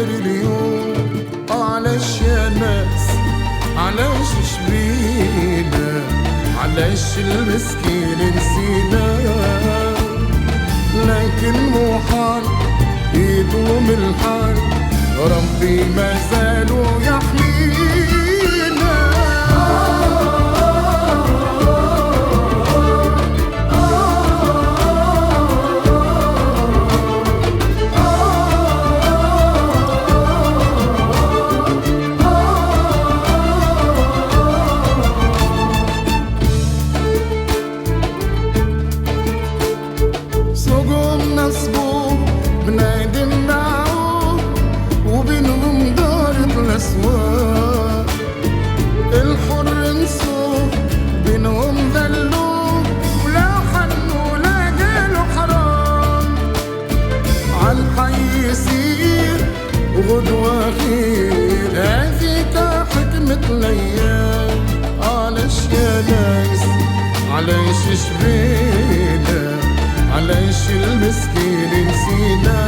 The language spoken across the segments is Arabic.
غير اليوم. علاش يا ناس علاش شبينا، علاش المسكين نسينا، لكن مو حال يدوم الحال، ربي ما زالو يحمينا. سوقهم نصبوا بنادم باعوا، وبينهم دارت الأسواق. الحر نسوق بينهم ذلوا، ولا حنوا ولا قالوا حرام. عالحي يسير وغدوة خير، هذيك حكمة الأيام. علاش يا ناس علاش شبينا، علاش المسكين نسينا،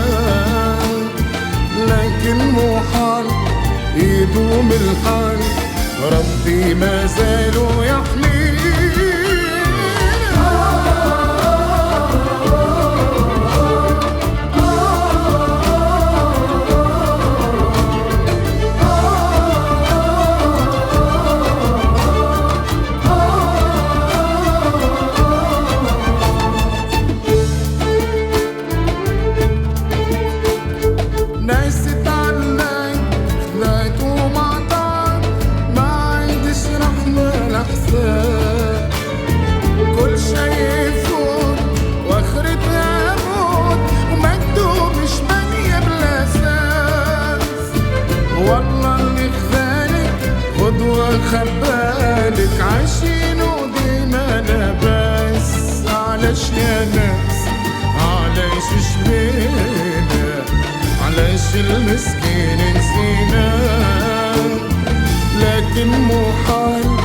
لكن مو حال يدوم الحال، ربي ما زالو يحمينا. ناس تتعلق خذات ومعطات، ما عندش رحمة لحساب. كل شي يفوت واخرتها موت، ومكتوب مش بنية بلا اساس. والله اللي خذالك غدوة خبالك، عايشين وديما لاباس. علاش يا ناس علاش شبينا، علاش المسكين نسينا، لكن مو حال